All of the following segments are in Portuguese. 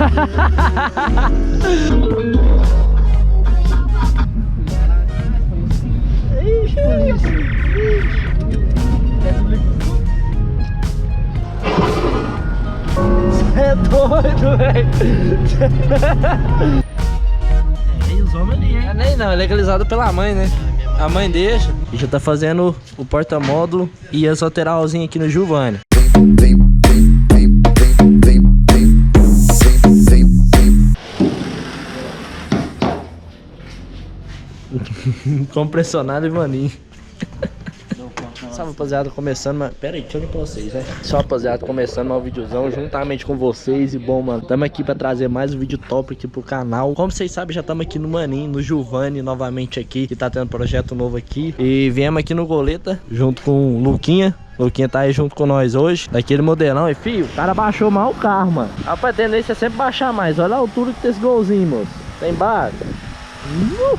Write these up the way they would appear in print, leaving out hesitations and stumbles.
Você é doido, velho. E os homens ali, hein? Nem não, é legalizado pela mãe, né? A mãe deixa. E já tá fazendo o porta-módulo e as lateralzinhas aqui no Giovanni. Compressionado e maninho. Salve, rapaziada, começando, mas... Pera aí, deixa eu olhar pra vocês, né? Só, rapaziada, começando mais um videozão juntamente com vocês. E bom, mano, tamo aqui pra trazer mais um vídeo top aqui pro canal. Como vocês sabem, já tamo aqui no Maninho, no Giovanni, novamente aqui, que tá tendo projeto novo aqui. E viemos aqui no Goleta, junto com o Luquinha. O Luquinha tá aí junto com nós hoje, daquele modelão. E filho, o cara baixou mal o carro, mano. Rapaz, a tendência é sempre baixar mais. Olha a altura que tem esse golzinho, moço. Tá embaixo.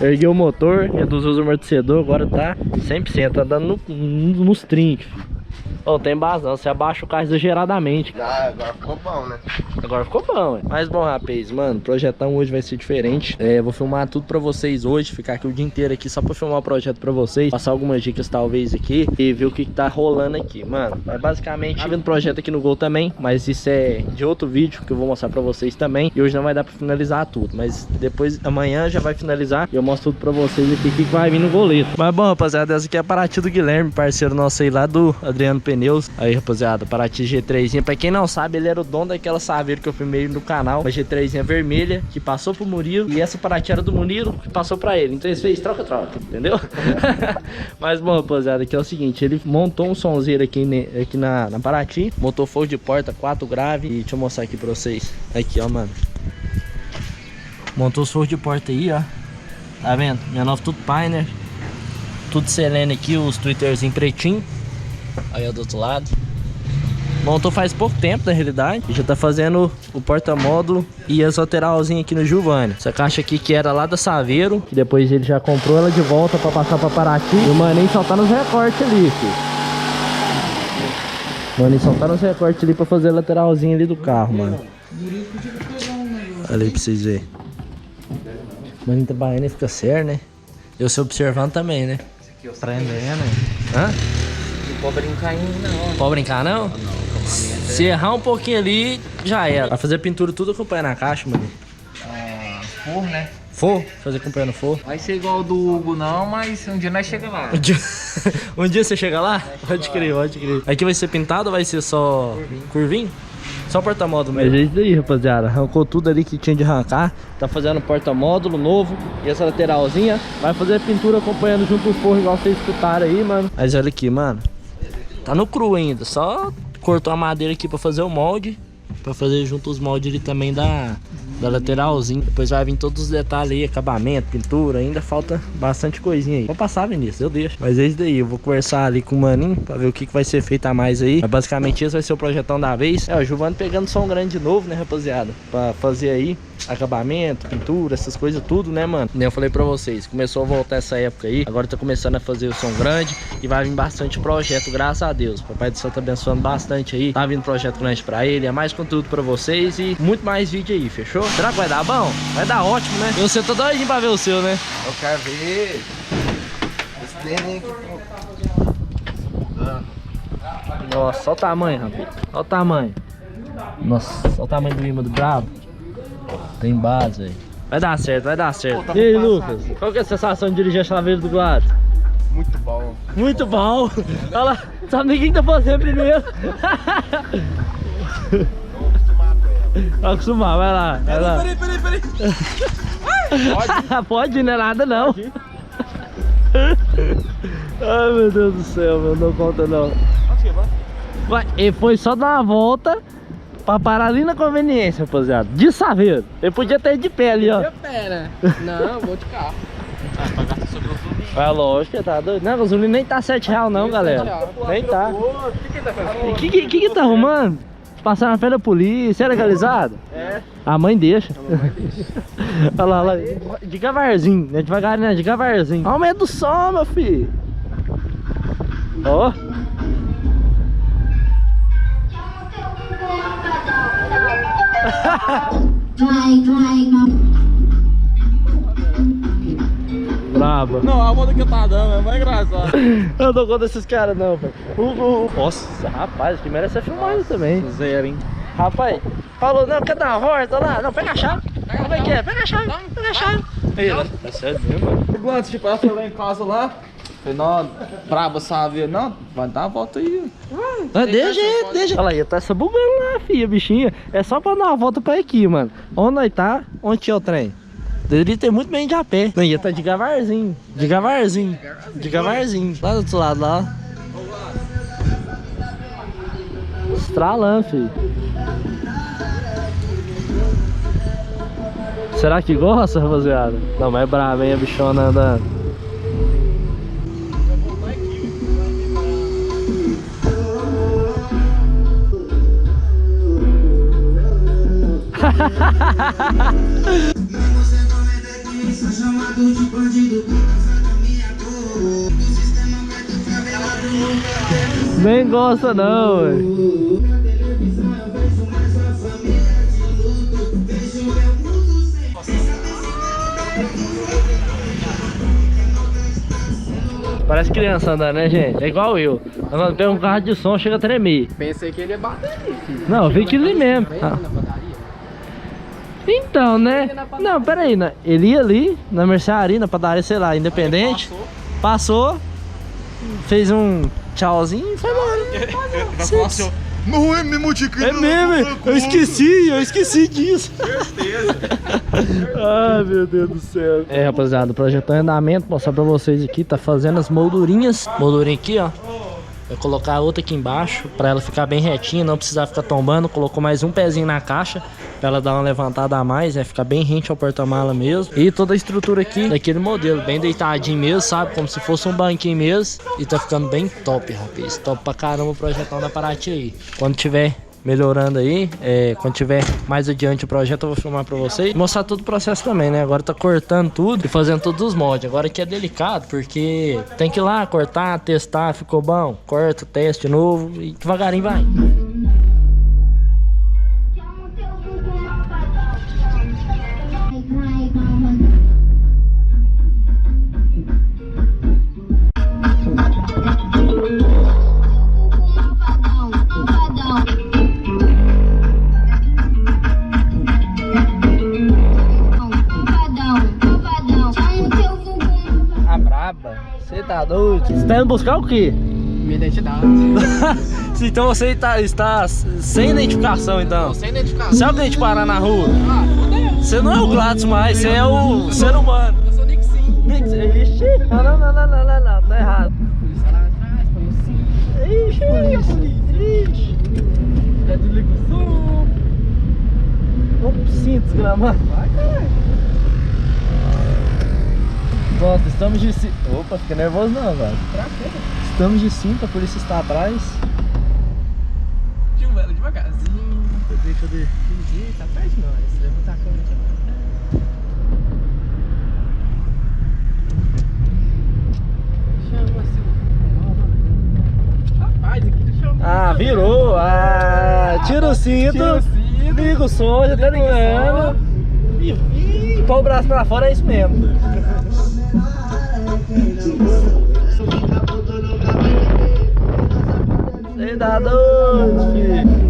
Ergueu o motor, reduziu os amortecedores, agora tá 100%, tá dando nos trinques. Não tem base não, você abaixa o carro exageradamente. Ah, agora ficou bom, né? Agora ficou bom, mas bom, rapaz, mano, o projetão hoje vai ser diferente. Vou filmar tudo pra vocês hoje, ficar aqui o dia inteiro aqui só pra filmar o projeto pra vocês. Passar algumas dicas talvez aqui e ver o que tá rolando aqui, mano. Mas basicamente, tá vendo projeto aqui no Gol também, mas isso é de outro vídeo que eu vou mostrar pra vocês também. E hoje não vai dar pra finalizar tudo, mas depois, amanhã já vai finalizar e eu mostro tudo pra vocês aqui que vai vir no Goleta. Mas bom, rapaziada, essa aqui é a Paraty do Guilherme, parceiro nosso aí lá do Adriano Pneus. Aí, rapaziada, Paraty G3zinha. Pra quem não sabe, ele era o dono daquela Saveiro que eu filmei no canal. Uma G3zinha vermelha, que passou pro Murilo. E essa Paraty era do Murilo, que passou pra ele. Então eles fez troca-troca, entendeu? Mas bom, rapaziada, aqui é o seguinte. Ele montou um sonzeiro aqui na Paraty. Montou forro de porta, 4 grave. E deixa eu mostrar aqui pra vocês. Aqui, ó, mano. Montou os forros de porta aí, ó. Tá vendo? Minha nova tudo Pioneer. Tudo Selene aqui, os twitterzinhos pretinho. Aí, ó, do outro lado. Montou faz pouco tempo, na realidade. E já tá fazendo o porta-módulo e as lateralzinhas aqui no Giovanni. Essa caixa aqui que era lá da Saveiro, que depois ele já comprou ela de volta pra passar pra Paraty. E o maninho só tá nos recortes ali, filho. O maninho só tá nos recortes ali pra fazer a lateralzinha ali do carro, mano. Olha aí pra vocês verem. O maninho trabalhando e fica sério, né? Eu sei observando também, né? Aprendendo, né? Hã? Não pode brincar ainda, não. Pode brincar, não? Se errar um pouquinho ali, já era. Vai fazer pintura tudo acompanhando a caixa, mano. Forro, né? For? Fazer acompanhando forro? Vai ser igual do Hugo, não, mas um dia nós chegamos lá. Um dia você chega lá? Pode crer, pode crer. Aqui vai ser pintado ou vai ser só curvinho? Só porta-módulo mesmo. Mas é isso aí, rapaziada. Arrancou tudo ali que tinha de arrancar. Tá fazendo porta-módulo novo. E essa lateralzinha. Vai fazer a pintura acompanhando junto os forros, igual vocês escutaram aí, mano. Mas olha aqui, mano. Tá no cru ainda. Só cortou a madeira aqui pra fazer o molde. Pra fazer junto os moldes ali também da lateralzinha. Depois vai vir todos os detalhes aí, acabamento, pintura. Ainda falta bastante coisinha aí. Vou passar, Vinícius, eu deixo. Mas é isso daí, eu vou conversar ali com o maninho pra ver o que vai ser feito a mais aí. Mas basicamente esse vai ser o projetão da vez. O Giovanni pegando som grande de novo, né, rapaziada? Pra fazer aí acabamento, pintura, essas coisas tudo, né, mano? Nem eu falei pra vocês, começou a voltar essa época aí. Agora tá começando a fazer o som grande. E vai vir bastante projeto, graças a Deus. O Papai do Céu tá abençoando bastante aí. Tá vindo projeto grande pra ele, é mais conteúdo pra vocês e muito mais vídeo aí, fechou? Será que vai dar bom? Vai dar ótimo, né? E você tá doidinho pra ver o seu, né? Eu quero ver. Esse neném aqui. Nossa, olha o tamanho, rapaz. Olha o tamanho. Nossa, olha o tamanho do imã do brabo. Tem base, velho. Vai dar certo, vai dar certo. Pô, E aí, passado. Lucas? Qual que é a sensação de dirigir a chaveira do lado? Muito bom. Muito bom. Olha lá, sabe quem tá fazendo primeiro? Vai acostumar, vai lá. Vai lá. Peraí. Pode? Pode, não é nada não. Pode. Ai, meu Deus do céu, meu, não conta não. Vai, ele foi só dar uma volta pra parar ali na conveniência, rapaziada. De Saveiro. Ele podia ter ido de pé ali, ó. De pé, né? Não, vou de carro. Pra gastar sobre o gasolina. É lógico, tá doido. Não, a gasolina nem tá R$7 não, galera. Nem tá. O que tá fazendo? O que tá arrumando? Passar na frente da polícia, é legalizado? É. A mãe deixa. Olha lá, olha lá. Devagarzinho, né? Devagar, né? Devagarzinho. Aumenta o som, meu filho. Ó. Braba. Não, a volta que eu tava dando é mais engraçado. Eu não dou conta desses caras não, velho. Nossa, rapaz, que merece ser filmado também. Zero, hein? Rapaz, falou, não, quer dar uma volta lá? Não, pega a chave. Como é que é? Pega a chave, pega a chave. Aí, é sério mesmo, mano? Antes, tipo, ela foi lá em casa lá. Falei, não, braba, sabe? Não, vai dar uma volta aí. Deixa. Olha aí, tá essa bugando lá, filha, bichinha. É só pra dar uma volta pra aqui, mano. Onde nós tá? Onde tinha o trem? Deveria ter muito bem de a pé. Não, ia tá de gavarzinho. De gavarzinho. Lá do outro lado, lá. Estralando, filho. Será que gosta, rapaziada? Não, mas é brava, hein, a bichona andando. Nem gosta não, velho. Parece criança andando, né, gente? É igual eu. Andando pega um carro de som, chega a tremer. Pensei que ele ia bater ali, filho. Não, eu vi que ele mesmo. Na padaria. Então, né? Não, pera aí, né? Ele ia ali na mercearia, na padaria, sei lá, independente. Passou, fez um tchauzinho e foi embora. Não é mesmo, Tico? É mesmo, eu esqueci disso. Certeza. Ai, meu Deus do céu. É, rapaziada, o projeto em andamento, mostrar pra vocês aqui, tá fazendo as moldurinhas. Moldurinha aqui, ó. Vai colocar a outra aqui embaixo pra ela ficar bem retinha, não precisar ficar tombando. Colocou mais um pezinho na caixa pra ela dar uma levantada a mais, vai ficar bem rente ao porta-mala mesmo. E toda a estrutura aqui daquele modelo, bem deitadinho mesmo, sabe? Como se fosse um banquinho mesmo. E tá ficando bem top, rapaz. Top pra caramba o projetão da Paraty aí. Quando tiver melhorando aí, quando tiver mais adiante o projeto eu vou filmar pra vocês, mostrar todo o processo também, né? Agora tá cortando tudo e fazendo todos os moldes. Agora aqui é delicado porque tem que ir lá cortar, testar, ficou bom, corta, teste de novo e devagarinho vai. Você tá doido? Você tá indo buscar o quê? Minha identidade. Então você está sem identificação, então? Não, sem identificação. Se alguém te parar na rua, Ah, fodeu. você não é o Gladys mais, você é o ser humano. Eu sou Nixin. Ixi, não, tá errado. Polícia lá atrás, polícia. Ixi. É do Ligo Sul. Vamos sim, desgramado. Vai, caralho. Pronto, estamos de cinta. Opa, fica nervoso não, velho. Pra quê? Estamos de cinta, a polícia está atrás. Devagarzinho. Cadê? Tá atrás de nós. Levanta a câmera aqui. Chama assim. Rapaz, aqui ele chamou. Ah, virou. Tira o cinto. Liga o som, já tá ligando. E põe o braço pra fora, é isso mesmo. Você tá doido, filho.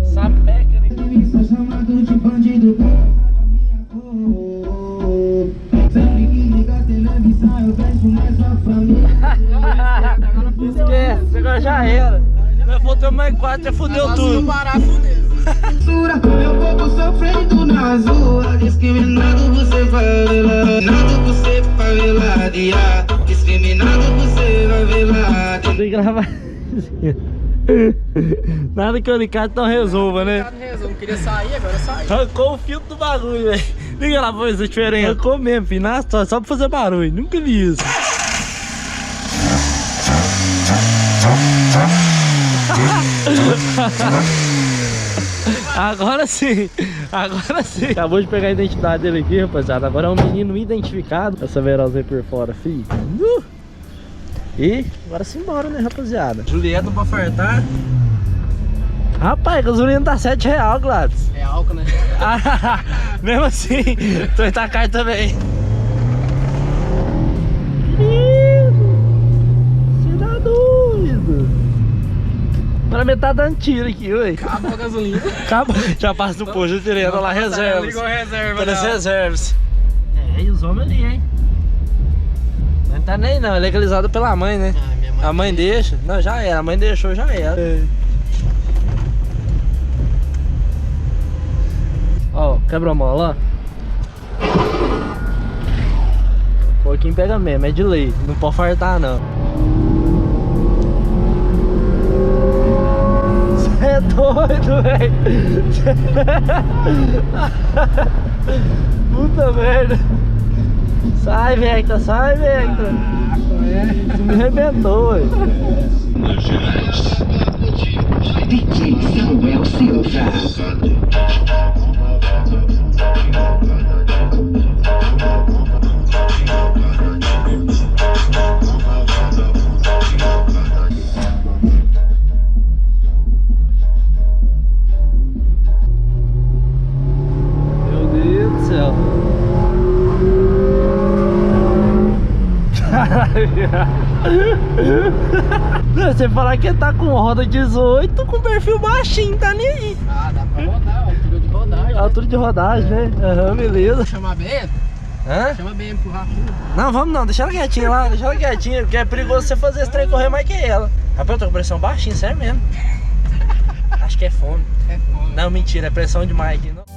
Sapeca, né? Esquece, agora já era. Nós voltamos mais 4, já fudeu Se tudo. não parar, fudeu. Meu povo sofrendo nas ruas, discriminado por ser favelado, por ser favelado, discriminado por ser favelado. Tem que gravar. Nada que o Ricardo não resolva, né? Não queria sair, agora sai. Arrancou o filtro do bagulho, velho. Liga lá pra ver se é diferente. Arrancou mesmo, filho. Só pra fazer barulho. Nunca vi isso. Agora sim, agora sim. Acabou de pegar a identidade dele aqui, rapaziada. Agora é um menino identificado. Essa Verosa aí por fora, fi. E agora simbora, né, rapaziada? Julieta pra fartar. Rapaz, a gasolina tá R$7, Gladys. É álcool, né? Mesmo assim, tô tá caro também. Você tá doido. Agora metade dando tiro aqui, ué. Acabou a gasolina. Acabou. Já passa do posto direto lá, reservas. Ligou reserva, Todas não. reservas. É, e os homens ali, hein? Não tá nem não, é legalizado pela mãe, né? Ah, minha mãe A mãe deixa. Não, já era, a mãe deixou, já era. É. Ó, quebra-mola, ó. Um pouquinho pega mesmo, é de lei. Não pode fartar, não. Você é doido, velho. Puta merda. Sai, Vecta, sai, Vecta. Você me arrebentou, velho. DJ Samuel Silva. Meu Deus do céu. Você falar que tá com roda 18 com perfil baixinho, tá nem aí. Ah, dá pra rodar, altura de rodagem. Altura de rodagem, né? Aham, beleza. Chama bem? Hã? Chama bem pro Rafinha. Não, vamos não, deixa ela quietinha lá, deixa ela quietinha, porque é perigoso você fazer esse trem correr mais que ela. Rapaz, eu tô com pressão baixinha, sério mesmo. Acho que é fome. É foda. Não, mentira, é pressão demais aqui. Não.